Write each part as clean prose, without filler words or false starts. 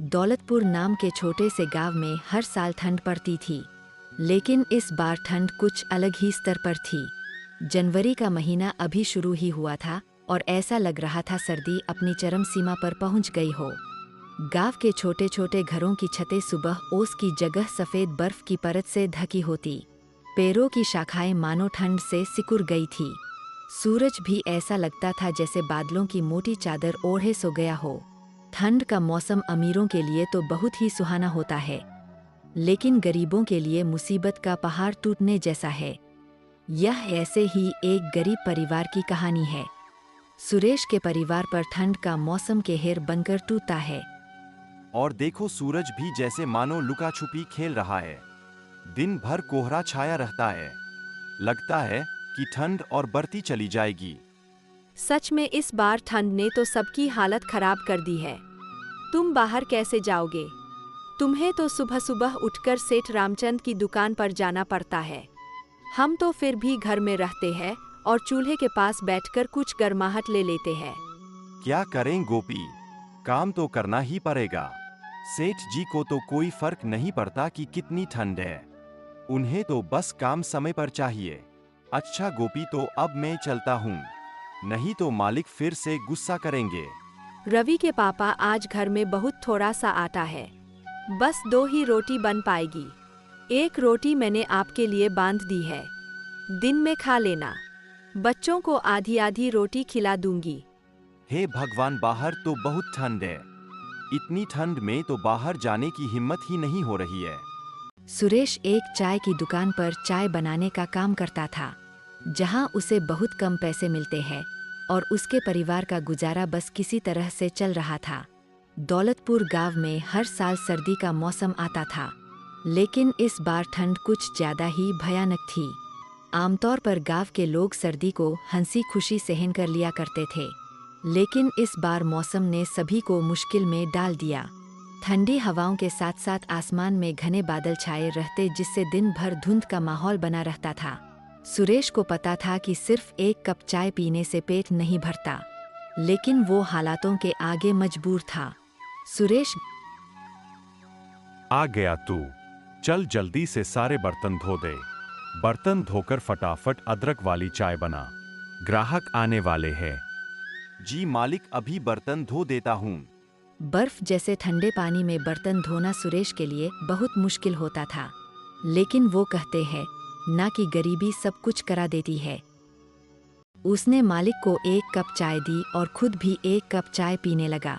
दौलतपुर नाम के छोटे से गांव में हर साल ठंड पड़ती थी, लेकिन इस बार ठंड कुछ अलग ही स्तर पर थी। जनवरी का महीना अभी शुरू ही हुआ था और ऐसा लग रहा था सर्दी अपनी चरम सीमा पर पहुंच गई हो। गांव के छोटे छोटे घरों की छतें सुबह ओस की जगह सफ़ेद बर्फ की परत से ढकी होती। पेड़ों की शाखाएं मानो ठंड से सिकुड़ गई थी। सूरज भी ऐसा लगता था जैसे बादलों की मोटी चादर ओढ़े सो गया हो। ठंड का मौसम अमीरों के लिए तो बहुत ही सुहाना होता है, लेकिन गरीबों के लिए मुसीबत का पहाड़ टूटने जैसा है। यह ऐसे ही एक गरीब परिवार की कहानी है। सुरेश के परिवार पर ठंड का मौसम कहर बनकर टूटता है। और देखो, सूरज भी जैसे मानो लुका छुपी खेल रहा है। दिन भर कोहरा छाया रहता है। लगता है कि ठंड और बढ़ती चली जाएगी। सच में इस बार ठंड ने तो सबकी हालत खराब कर दी है। तुम बाहर कैसे जाओगे? तुम्हें तो सुबह सुबह उठकर सेठ रामचंद की दुकान पर जाना पड़ता है। हम तो फिर भी घर में रहते हैं और चूल्हे के पास बैठकर कुछ गर्माहट ले लेते हैं। क्या करें गोपी, काम तो करना ही पड़ेगा। सेठ जी को तो कोई फर्क नहीं पड़ता कि कितनी ठंड है। उन्हें तो बस काम समय पर चाहिए। अच्छा गोपी, तो अब मैं चलता हूँ, नहीं तो मालिक फिर से गुस्सा करेंगे। रवि के पापा, आज घर में बहुत थोड़ा सा आटा है, बस 2 ही रोटी बन पाएगी। 1 रोटी मैंने आपके लिए बांध दी है, दिन में खा लेना। बच्चों को आधी आधी रोटी खिला दूंगी। हे भगवान, बाहर तो बहुत ठंड है। इतनी ठंड में तो बाहर जाने की हिम्मत ही नहीं हो रही है। सुरेश एक चाय की दुकान पर चाय बनाने का काम करता था, जहां उसे बहुत कम पैसे मिलते हैं और उसके परिवार का गुजारा बस किसी तरह से चल रहा था। दौलतपुर गांव में हर साल सर्दी का मौसम आता था, लेकिन इस बार ठंड कुछ ज्यादा ही भयानक थी। आमतौर पर गांव के लोग सर्दी को हंसी खुशी सहन कर लिया करते थे, लेकिन इस बार मौसम ने सभी को मुश्किल में डाल दिया। ठंडी हवाओं के साथ साथ आसमान में घने बादल छाए रहते, जिससे दिन भर धुंध का माहौल बना रहता था। सुरेश को पता था कि सिर्फ 1 कप चाय पीने से पेट नहीं भरता, लेकिन वो हालातों के आगे मजबूर था। सुरेश, आ गया तू। चल जल्दी से सारे बर्तन धो दे। बर्तन धोकर फटाफट अदरक वाली चाय बना, ग्राहक आने वाले हैं। जी मालिक, अभी बर्तन धो देता हूँ। बर्फ जैसे ठंडे पानी में बर्तन धोना सुरेश के लिए बहुत मुश्किल होता था, लेकिन वो कहते हैं ना कि गरीबी सब कुछ करा देती है। उसने मालिक को 1 कप चाय दी और खुद भी 1 कप चाय पीने लगा।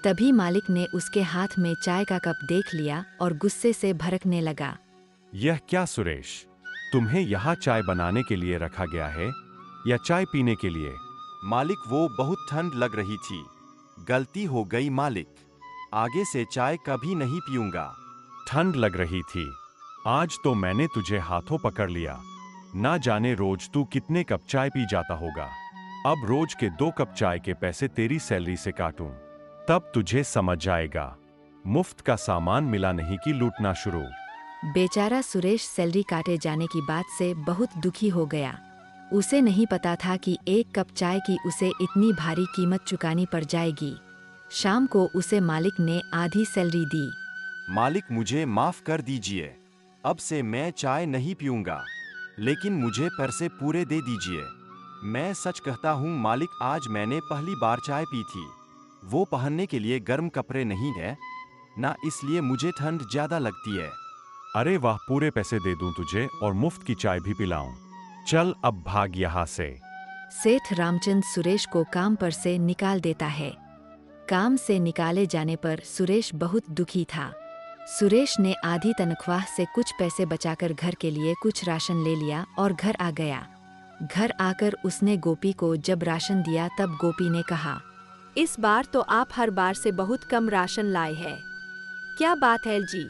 तभी मालिक ने उसके हाथ में चाय का कप देख लिया और गुस्से से भड़कने लगा। यह क्या सुरेश, तुम्हें यहाँ चाय बनाने के लिए रखा गया है या चाय पीने के लिए? मालिक, वो बहुत ठंड लग रही थी, गलती हो गई मालिक। आगे से चाय कभी नहीं पीऊंगा। ठंड लग रही थी, आज तो मैंने तुझे हाथों पकड़ लिया। ना जाने रोज तू कितने कप चाय पी जाता होगा। अब रोज के 2 कप चाय के पैसे तेरी सैलरी से काटूं, तब तुझे समझ जाएगा। मुफ्त का सामान मिला नहीं कि लूटना शुरू। बेचारा सुरेश सैलरी काटे जाने की बात से बहुत दुखी हो गया। उसे नहीं पता था कि 1 कप चाय की उसे इतनी भारी कीमत चुकानी पड़ जाएगी। शाम को उसे मालिक ने आधी सैलरी दी। मालिक, मुझे माफ कर दीजिए, अब से मैं चाय नहीं पीऊंगा, लेकिन मुझे पैसे पूरे दे दीजिए। मैं सच कहता हूँ मालिक, आज मैंने पहली बार चाय पी थी। वो पहनने के लिए गर्म कपड़े नहीं है ना, इसलिए मुझे ठंड ज्यादा लगती है। अरे वाह, पूरे पैसे दे दूं तुझे और मुफ्त की चाय भी पिलाऊं। चल अब भाग यहाँ से। सेठ रामचंद सुरेश को काम पर से निकाल देता है। काम से निकाले जाने पर सुरेश बहुत दुखी था। सुरेश ने आधी तनख्वाह से कुछ पैसे बचाकर घर के लिए कुछ राशन ले लिया और घर आ गया। घर आकर उसने गोपी को जब राशन दिया तब गोपी ने कहा, इस बार तो आप हर बार से बहुत कम राशन लाए हैं, क्या बात है जी?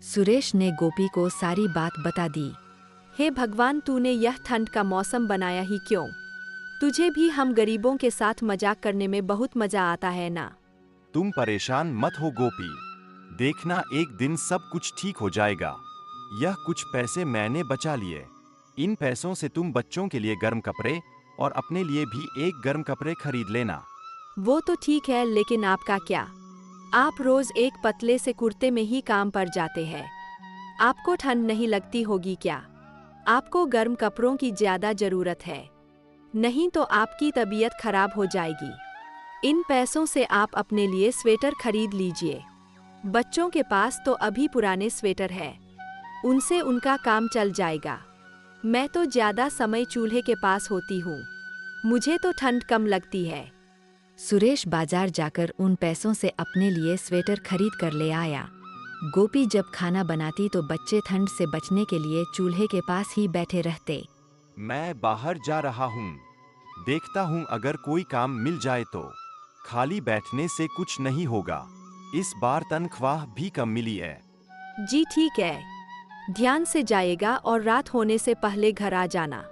सुरेश ने गोपी को सारी बात बता दी। हे भगवान, तूने यह ठंड का मौसम बनाया ही क्यों? तुझे भी हम गरीबों के साथ मजाक करने में बहुत मजा आता है ना? तुम परेशान मत हो गोपी, देखना एक दिन सब कुछ ठीक हो जाएगा। यह कुछ पैसे मैंने बचा लिए, इन पैसों से तुम बच्चों के लिए गर्म कपड़े और अपने लिए भी 1 गर्म कपड़े खरीद लेना। वो तो ठीक है, लेकिन आपका क्या? आप रोज एक पतले से कुर्ते में ही काम पर जाते हैं। आपको ठंड नहीं लगती होगी क्या? आपको गर्म कपड़ों की ज्यादा जरूरत है, नहीं तो आपकी तबीयत खराब हो जाएगी। इन पैसों से आप अपने लिए स्वेटर खरीद लीजिए। बच्चों के पास तो अभी पुराने स्वेटर है, उनसे उनका काम चल जाएगा। मैं तो ज्यादा समय चूल्हे के पास होती हूँ, मुझे तो ठंड कम लगती है। सुरेश बाजार जाकर उन पैसों से अपने लिए स्वेटर खरीद कर ले आया। गोपी जब खाना बनाती तो बच्चे ठंड से बचने के लिए चूल्हे के पास ही बैठे रहते। मैं बाहर जा रहा हूँ, देखता हूँ अगर कोई काम मिल जाए तो। खाली बैठने से कुछ नहीं होगा। इस बार तनख्वाह भी कम मिली है। जी ठीक है, ध्यान से जाएगा और रात होने से पहले घर आ जाना।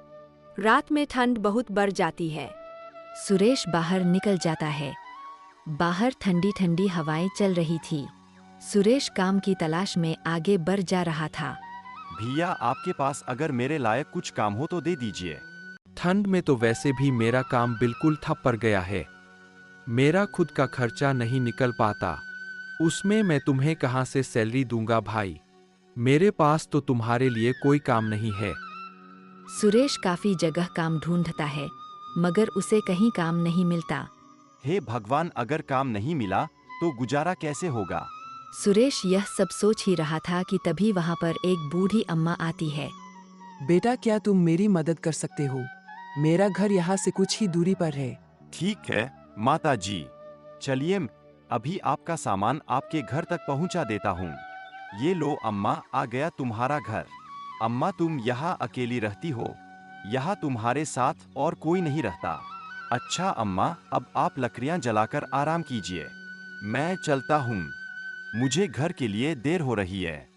रात में ठंड बहुत बढ़ जाती है। सुरेश बाहर निकल जाता है। बाहर ठंडी ठंडी हवाएं चल रही थी। सुरेश काम की तलाश में आगे बढ़ जा रहा था। भैया, आपके पास अगर मेरे लायक कुछ काम हो तो दे दीजिए। ठंड में तो वैसे भी मेरा काम बिल्कुल ठप पड़ गया है। मेरा खुद का खर्चा नहीं निकल पाता, उसमें मैं तुम्हें कहाँ से सैलरी दूंगा भाई। मेरे पास तो तुम्हारे लिए कोई काम नहीं है। सुरेश काफी जगह काम ढूंढता है, मगर उसे कहीं काम नहीं मिलता। हे भगवान, अगर काम नहीं मिला तो गुजारा कैसे होगा? सुरेश यह सब सोच ही रहा था कि तभी वहां पर एक बूढ़ी अम्मा आती है। बेटा, क्या तुम मेरी मदद कर सकते हो? मेरा घर यहाँ से कुछ ही दूरी पर है। ठीक है माता जी, चलिए अभी आपका सामान आपके घर तक पहुँचा देता हूँ। ये लो अम्मा, आ गया तुम्हारा घर। अम्मा, तुम यहाँ अकेली रहती हो? यहाँ तुम्हारे साथ और कोई नहीं रहता? अच्छा अम्मा, अब आप लकड़ियाँ जलाकर आराम कीजिए, मैं चलता हूँ। मुझे घर के लिए देर हो रही है।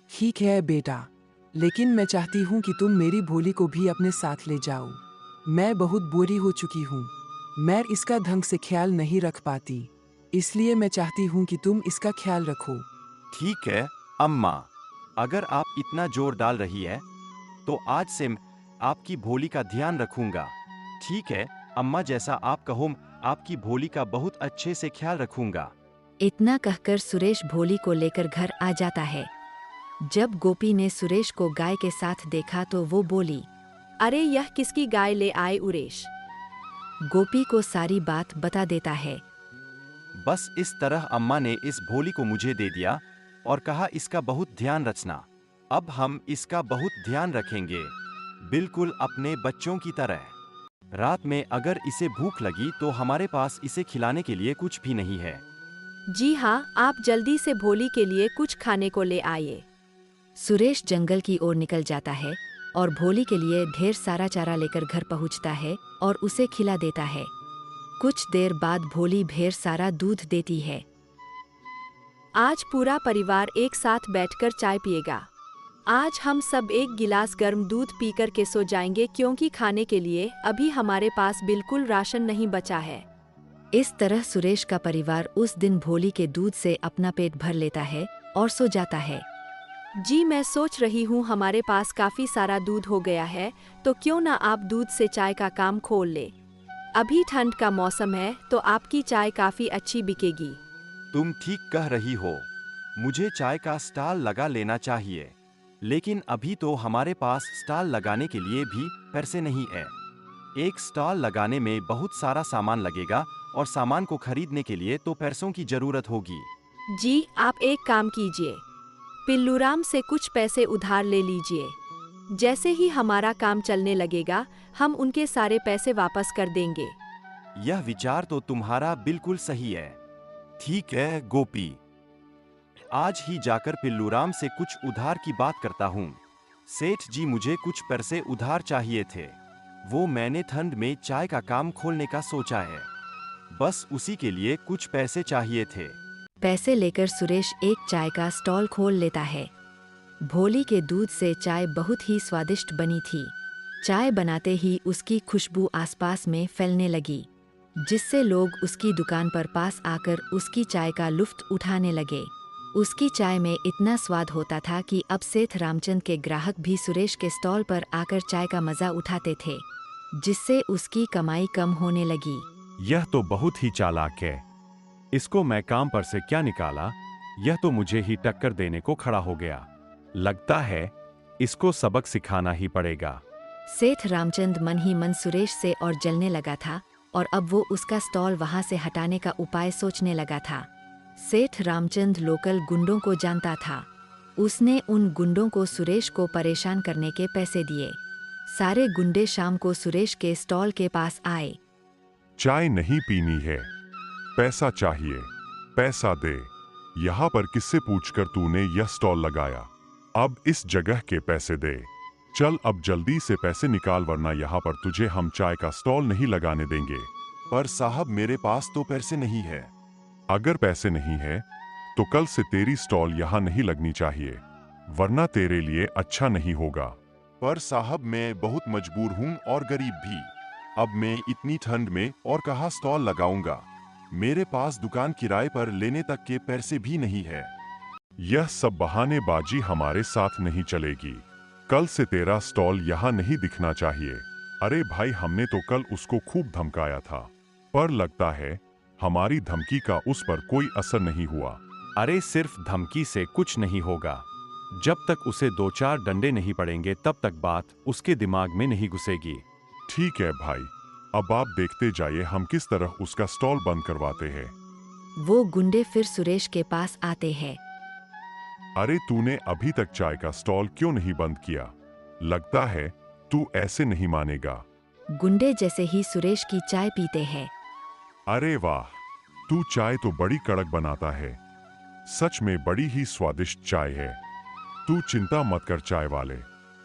ठीक है बेटा, लेकिन मैं चाहती हूँ कि तुम मेरी भोली को भी अपने साथ ले जाओ। मैं बहुत बुरी हो चुकी हूँ, मैं इसका ढंग से ख्याल नहीं रख पाती, इसलिए मैं चाहती हूँ कि तुम इसका ख्याल रखो। ठीक है अम्मा, अगर आप इतना जोर डाल रही है तो आज से आपकी भोली का ध्यान रखूंगा। ठीक है अम्मा, जैसा आप कहो, आपकी भोली का बहुत अच्छे से ख्याल रखूंगा। इतना कहकर सुरेश भोली को लेकर घर आ जाता है। जब गोपी ने सुरेश को गाय के साथ देखा तो वो बोली, अरे यह किसकी गाय ले आए उरेश? गोपी को सारी बात बता देता है। बस इस तरह अम्मा ने इस भोली को मुझे दे दिया और कहा इसका बहुत ध्यान रखना। अब हम इसका बहुत ध्यान रखेंगे, बिल्कुल अपने बच्चों की तरह। रात में अगर इसे भूख लगी तो हमारे पास इसे खिलाने के लिए कुछ भी नहीं है। जी हाँ, आप जल्दी से भोली के लिए कुछ खाने को ले आइए। सुरेश जंगल की ओर निकल जाता है और भोली के लिए ढेर सारा चारा लेकर घर पहुंचता है और उसे खिला देता है। कुछ देर बाद भोली ढेर सारा दूध देती है। आज पूरा परिवार एक साथ बैठकर चाय पिएगा। आज हम सब एक गिलास गर्म दूध पीकर के सो जाएंगे, क्योंकि खाने के लिए अभी हमारे पास बिल्कुल राशन नहीं बचा है। इस तरह सुरेश का परिवार उस दिन भोली के दूध से अपना पेट भर लेता है और सो जाता है। जी मैं सोच रही हूँ हमारे पास काफी सारा दूध हो गया है, तो क्यों ना आप दूध से चाय का काम खोल ले। अभी ठंड का मौसम है तो आपकी चाय काफी अच्छी बिकेगी। तुम ठीक कह रही हो, मुझे चाय का स्टॉल लगा लेना चाहिए, लेकिन अभी तो हमारे पास स्टॉल लगाने के लिए भी पैसे नहीं है। एक स्टॉल लगाने में बहुत सारा सामान लगेगा और सामान को खरीदने के लिए तो पैसों की जरूरत होगी। जी आप एक काम कीजिए, पिल्लूराम से कुछ पैसे उधार ले लीजिए। जैसे ही हमारा काम चलने लगेगा हम उनके सारे पैसे वापस कर देंगे। यह विचार तो तुम्हारा बिल्कुल सही है। ठीक है गोपी, आज ही जाकर पिल्लूराम से कुछ उधार की बात करता हूँ। सेठ जी, मुझे कुछ पैसे उधार चाहिए थे, वो मैंने ठंड में चाय का काम खोलने का सोचा है, बस उसी के लिए कुछ पैसे चाहिए थे। पैसे लेकर सुरेश एक चाय का स्टॉल खोल लेता है। भोली के दूध से चाय बहुत ही स्वादिष्ट बनी थी। चाय बनाते ही उसकी खुशबू आसपास में फैलने लगी, जिससे लोग उसकी दुकान पर पास आकर उसकी चाय का लुत्फ उठाने लगे। उसकी चाय में इतना स्वाद होता था कि अब सेठ रामचंद के ग्राहक भी सुरेश के स्टॉल पर आकर चाय का मजा उठाते थे, जिससे उसकी कमाई कम होने लगी। यह तो बहुत ही चालाक है। इसको मैं काम पर से क्या निकाला, यह तो मुझे ही टक्कर देने को खड़ा हो गया। लगता है इसको सबक सिखाना ही पड़ेगा। सेठ रामचंद मन ही मन सुरेश से और जलने लगा था और अब वो उसका स्टॉल वहां से हटाने का उपाय सोचने लगा था। सेठ रामचंद लोकल गुंडों को जानता था। उसने उन गुंडों को सुरेश को परेशान करने के पैसे दिए। सारे गुंडे शाम को सुरेश के स्टॉल के पास आए। चाय नहीं पीनी है, पैसा चाहिए, पैसा दे। यहाँ पर किससे पूछकर तूने यह स्टॉल लगाया? अब इस जगह के पैसे दे। चल अब जल्दी से पैसे निकाल, वरना यहाँ पर तुझे हम चाय का स्टॉल नहीं लगाने देंगे। पर साहब मेरे पास तो पैसे नहीं है। अगर पैसे नहीं है तो कल से तेरी स्टॉल यहाँ नहीं लगनी चाहिए, वरना तेरे लिए अच्छा नहीं होगा। पर साहब मैं बहुत मजबूर हूँ और गरीब भी। अब मैं इतनी ठंड में और कहाँ स्टॉल लगाऊंगा? मेरे पास दुकान किराए पर लेने तक के पैसे भी नहीं है। यह सब बहानेबाजी हमारे साथ नहीं चलेगी। कल से तेरा स्टॉल यहाँ नहीं दिखना चाहिए। अरे भाई, हमने तो कल उसको खूब धमकाया था, पर लगता है हमारी धमकी का उस पर कोई असर नहीं हुआ। अरे सिर्फ धमकी से कुछ नहीं होगा। जब तक उसे 2-4 डंडे नहीं पड़ेंगे तब तक बात उसके दिमाग में नहीं घुसेगी। ठीक है भाई, अब आप देखते जाइए हम किस तरह उसका स्टॉल बंद करवाते हैं। वो गुंडे फिर सुरेश के पास आते हैं। अरे तूने अभी तक चाय का स्टॉल क्यों नहीं बंद किया? लगता है तू ऐसे नहीं मानेगा। गुंडे जैसे ही सुरेश की चाय पीते हैं। अरे वाह, तू चाय तो बड़ी कड़क बनाता है। सच में बड़ी ही स्वादिष्ट चाय है। तू चिंता मत कर चाय वाले,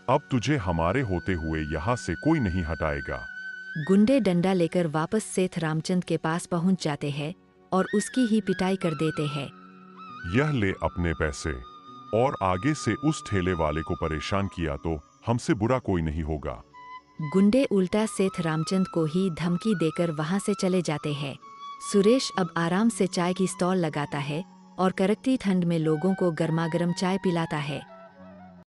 अब तुझे हमारे होते हुए यहाँ से कोई नहीं हटाएगा। गुंडे डंडा लेकर वापस सेठ रामचंद के पास पहुंच जाते हैं और उसकी ही पिटाई कर देते हैं। यह ले अपने पैसे, और आगे से उस ठेले वाले को परेशान किया तो हमसे बुरा कोई नहीं होगा। गुंडे उल्टा सेठ रामचंद को ही धमकी देकर वहां से चले जाते हैं। सुरेश अब आराम से चाय की स्टॉल लगाता है और कड़कती ठंड में लोगों को गर्मागर्म चाय पिलाता है।